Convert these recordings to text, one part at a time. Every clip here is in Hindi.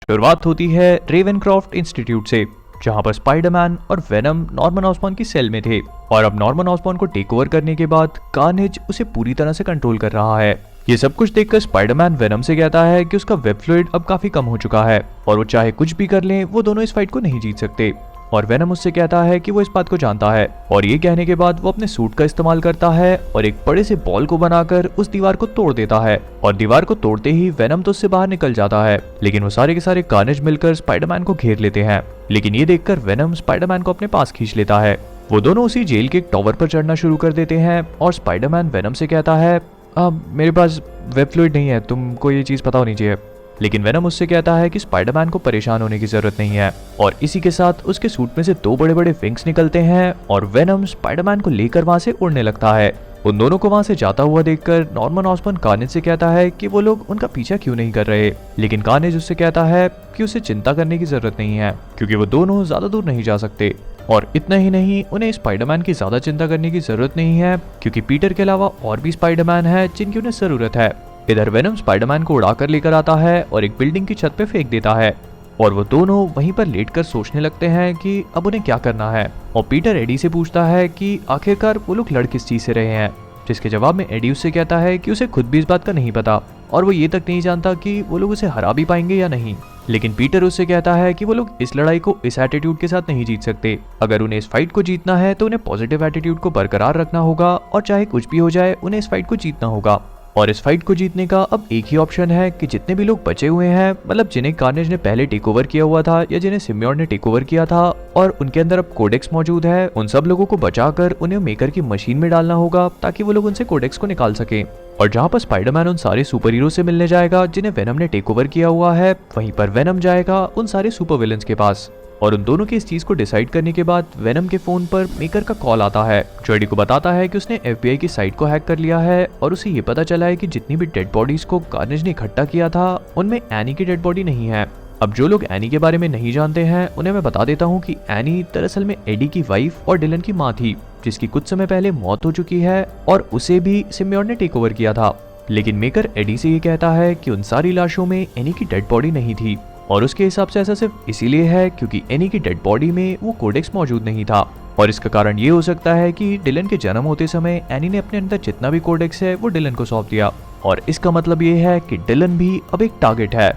शुरुआत होती है रेवेनक्रॉफ्ट इंस्टीट्यूट से, जहां पर स्पाइडरमैन और वेनम नॉर्मन ऑसबॉर्न की सेल में थे और अब नॉर्मन ऑसबॉर्न को टेक ओवर करने के बाद कार्नेज उसे पूरी तरह से कंट्रोल कर रहा है। ये सब कुछ देखकर स्पाइडरमैन वेनम से कहता है कि उसका वेब फ्लूइड अब काफी कम हो चुका है और वो चाहे कुछ भी कर लें वो दोनों इस फाइट को नहीं जीत सकते। और वेनम उससे कहता है कि वो इस बात को जानता है और ये कहने के बाद वो अपने सूट का इस्तेमाल करता है और एक बड़े से बॉल को बनाकर उस दीवार को तोड़ देता है और दीवार को तोड़ते ही वेनम तो उससे बाहर निकल जाता है, लेकिन वो सारे के सारे कार्नेज मिलकर स्पाइडरमैन को घेर लेते हैं। लेकिन ये देखकर वेनम स्पाइडरमैन को अपने पास खींच लेता है। वो दोनों उसी जेल के एक टावर पर चढ़ना शुरू कर देते हैं और स्पाइडरमैन वेनम से कहता है मेरे पास वेब फ्लूइड नहीं है, तुमको ये चीज पता होनी चाहिए। लेकिन वेनम उससे कहता है कि स्पाइडरमैन को परेशान होने की जरूरत नहीं है और इसी के साथ उसके सूट में से दो बड़े बड़े विंग्स निकलते हैं और वेनम स्पाइडरमैन को लेकर वहां से उड़ने लगता है। उन दोनों को वहां से जाता हुआ देखकर नॉर्मन ऑसबॉर्न कार्नेज से कहता है कि वो लोग उनका पीछा क्यों नहीं कर रहे, लेकिन कार्नेज उससे कहता है कि उसे चिंता करने की जरूरत नहीं है क्योंकि वो दोनों ज्यादा दूर नहीं जा सकते। और इतना ही नहीं, उन्हें स्पाइडरमैन की ज्यादा चिंता करने की जरूरत नहीं है क्योंकि पीटर के अलावा और भी स्पाइडरमैन है जिनकी उन्हें जरूरत है। इधर वेनम स्पाइडरमैन को उड़ाकर लेकर आता है और एक बिल्डिंग की छत पे फेंक देता है और वो दोनों वहीं पर लेटकर सोचने लगते हैं कि अब उन्हें क्या करना है। और पीटर एडी से पूछता है कि आखिरकार वो लोग लड़ किस चीज से रहे हैं, जिसके जवाब में एडी उससे कहता है कि उसे खुद भी इस बात का नहीं पता और वो ये तक नहीं जानता कि वो लोग उसे हरा भी पाएंगे या नहीं। लेकिन पीटर उससे कहता है कि वो लोग इस लड़ाई को इस एटीट्यूड के साथ नहीं जीत सकते। अगर उन्हें इस फाइट को जीतना है तो उन्हें पॉजिटिव एटीट्यूड को बरकरार रखना होगा और चाहे कुछ भी हो जाए उन्हें इस फाइट को जीतना होगा। और इस फाइट को जीतने का अब एक ही ऑप्शन है कि जितने भी लोग बचे हुए हैं, मतलब जिन्हें कार्नेज ने पहले टेक ओवर किया हुआ था या जिन्हें सिम्बियोट ने टेक ओवर किया था और उनके अंदर अब कोडेक्स मौजूद है, उन सब लोगों को बचाकर उन्हें मेकर की मशीन में डालना होगा ताकि वो लोग उनसे कोडेक्स को निकाल सके। और जहाँ पर स्पाइडरमैन उन सारे सुपर हीरो से मिलने जाएगा जिन्हें वेनम ने टेक ओवर किया हुआ है, वहीं पर वेनम जाएगा उन सारे सुपर विलन्स के पास। और उन दोनों की इस चीज को डिसाइड करने के बाद वेनम के फोन पर मेकर का कॉल आता है जो एडी को बताता है कि उसने एफबीआई की साइट को हैक कर लिया है और उसे ये पता चला है कि जितनी भी डेड बॉडीज को कार्नेज ने इकट्ठा किया था उनमें एनी की डेड बॉडी नहीं है। अब जो लोग एनी के बारे में नहीं जानते हैं उन्हें मैं बता देता हूँ कि एनी दरअसल में एडी की वाइफ और डिलन की माँ थी, जिसकी कुछ समय पहले मौत हो चुकी है और उसे भी सिम्बियोट ने टेक ओवर किया था। लेकिन मेकर एडी से ये कहता है कि उन सारी लाशों में एनी की डेड बॉडी नहीं थी और उसके हिसाब से ऐसा सिर्फ इसीलिए है क्योंकि एनी की डेड बॉडी में वो कोडेक्स मौजूद नहीं था। और इसका कारण ये हो सकता है कि डिलन के जन्म होते समय एनी ने अपने अंदर जितना भी कोडेक्स है वो डिलन को सौंप दिया और इसका मतलब ये है कि डिलन भी अब एक टारगेट है।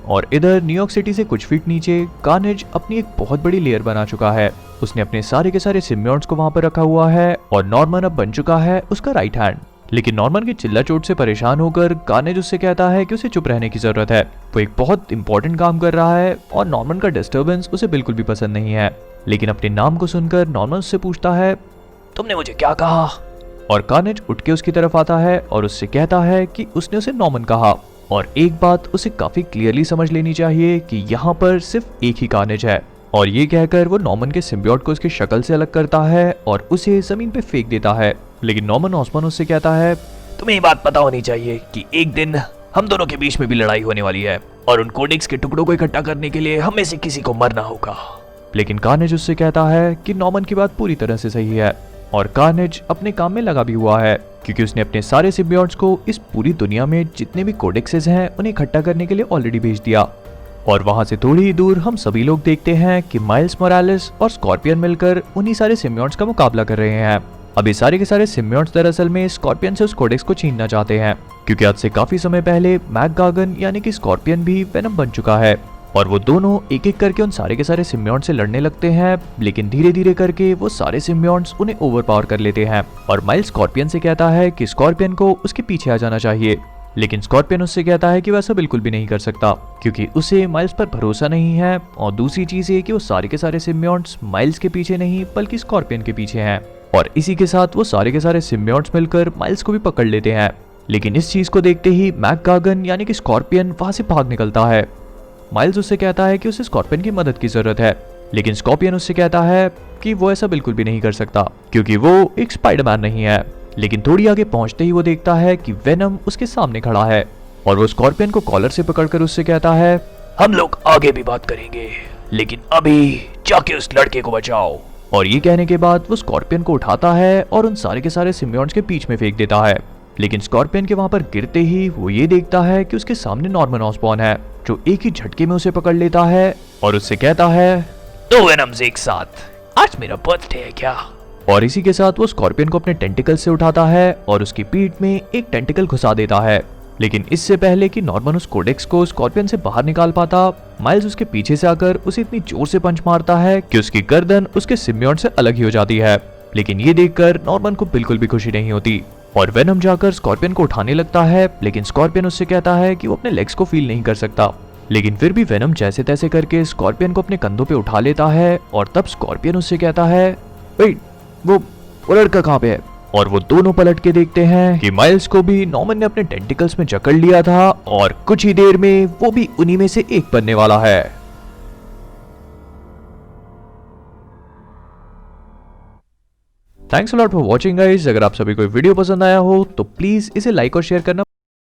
और इधर न्यूयॉर्क सिटी से कुछ फीट नीचे कार्नेज अपनी एक बहुत बड़ी लेयर बना चुका है। उसने अपने सारे के सारे सिम्बियोट्स को वहां पर रखा हुआ है और नॉर्मन अब बन चुका है उसका राइट हैंड। लेकिन नॉर्मन की चिल्ला चोट से परेशान होकर कार्नेज उससे कहता है कि उसे चुप रहने की जरूरत है, वो एक बहुत इंपॉर्टेंट काम कर रहा है और नॉर्मन का डिस्टर्बेंस उसे बिल्कुल भी पसंद नहीं है। लेकिन अपने नाम को सुनकर नॉर्मन उससे पूछता है तुमने मुझे क्या कहा? और कार्नेज उठ के उसकी तरफ आता है और उससे कहता है कि उसने उसे नॉर्मन कहा। और एक बात उसे काफी क्लियरली समझ लेनी चाहिए कि यहाँ पर सिर्फ एक ही कार्नेज है। और ये कहकर वो नॉर्मन के सिम्बियोट को उसकी शक्ल से अलग करता है और उसे जमीन पे फेंक देता है। लेकिन नॉर्मन ऑसबॉर्न उससे कहता है तुम्हें ये बात पता होनी चाहिए कि एक दिन हम दोनों के बीच में भी लड़ाई होने वाली है और उन कोडेक्स के टुकड़ों को इकट्ठा करने के लिए हम में से किसी को मरना होगा। लेकिन कार्नेज उससे कहता है कि नॉर्मन की बात पूरी तरह से सही है और कार्नेज अपने काम में लगा भी हुआ है क्योंकि उसने अपने सारे सिम्बियोट्स को इस पूरी दुनिया में जितने भी कोडेक्सेस हैं उन्हें इकट्ठा करने के लिए ऑलरेडी भेज दिया। और वहां से थोड़ी ही दूर हम सभी लोग देखते हैं कि माइल्स मोरालेस और स्कॉर्पियन मिलकर उन्हीं सारे सिम्बियोट्स का मुकाबला कर रहे हैं। अब ये सारे के सारे सिम्बियोट्स दरअसल में स्कॉर्पियन से उस कोडेक्स को छीनना चाहते हैं क्योंकि आज से काफी समय पहले मैक गागन यानी कि स्कॉर्पियन भी वेनम बन चुका है और वो दोनों एक एक करके उन सारे के सारे सिम्बियोट्स से लड़ने लगते हैं। लेकिन धीरे धीरे करके वो सारे सिम्बियोट्स उन्हें ओवरपावर कर लेते हैं और माइल्स स्कॉर्पियन से कहता है कि स्कॉर्पियन को उसके पीछे आ जाना चाहिए। लेकिन स्कॉर्पियन उससे कहता है कि वैसा बिल्कुल भी नहीं कर सकता क्योंकि उसे माइल्स पर भरोसा नहीं है और दूसरी चीज ये कि वो सारे के सारे सिम्बियोट्स माइल्स के पीछे नहीं बल्कि स्कॉर्पियन के पीछे हैं। और इसी के साथ वो सारे के सारे सिम्बियोट्स मिलकर माइल्स को भी पकड़ लेते हैं। लेकिन इस चीज को देखते ही मैक गागन यानी कि स्कॉर्पियन वहां से भाग निकलता है। माइल्स उससे कहता है कि उसे स्कॉर्पियन की मदद की जरूरत है, लेकिन स्कॉर्पियन उससे कहता है कि वो ऐसा बिल्कुल भी नहीं कर सकता क्योंकि वो एक स्पाइडरमैन नहीं है। लेकिन थोड़ी आगे पहुंचते ही वो देखता है कि वेनम उसके सामने खड़ा है और वो स्कॉर्पियन को कॉलर से पकड़कर उससे कहता है हम लोग आगे भी बात करेंगे, लेकिन अभी जाके उस लड़के को बचाओ। और ये कहने के बाद वो स्कॉर्पियन को उठाता है और उन सारे के सारे सिम्बियोट्स के बीच में फेंक देता है। लेकिन स्कॉर्पियन के वहां पर गिरते ही वो ये देखता है कि उसके सामने नॉर्मन ऑसबॉर्न है जो एक ही झटके में उसे पकड़ लेता है और उससे कहता है, तो वेनम्स एक साथ, आज मेरा बर्थडे है क्या? और इसी के साथ वो स्कॉर्पियन को अपने टेंटिकल से उठाता है और उसकी पीठ में एक टेंटिकल घुसा देता है। लेकिन इससे पहले कि नॉर्मन उस कोडेक्स को स्कॉर्पियन से बाहर निकाल पाता, माइल्स उसके पीछे से आकर उसे इतनी जोर से पंच मारता है कि उसकी गर्दन उसके सिम्बियोट से अलग ही हो जाती है। लेकिन ये देखकर नॉर्मन को बिल्कुल भी खुशी नहीं होती और वेनम जाकर स्कॉर्पियन को उठाने लगता है, लेकिन स्कॉर्पियन उससे कहता है कि वो अपने लेग्स को फील नहीं कर सकता। लेकिन फिर भी वेनम जैसे तैसे करके स्कॉर्पियन को अपने कंधों पे उठा लेता है और तब स्कॉर्पियन उससे कहता है, वेट, वो लड़का कहाँ पे है? और वो दोनों पलट के देखते हैं कि माइल्स को भी नॉर्मन ने अपने टेंटिकल्स में जकड़ लिया था और कुछ ही देर में वो भी उन्हीं में से एक बनने वाला है। Thanks a lot for watching guys. अगर आप सभी को वीडियो पसंद आया हो तो प्लीज इसे लाइक और शेयर करना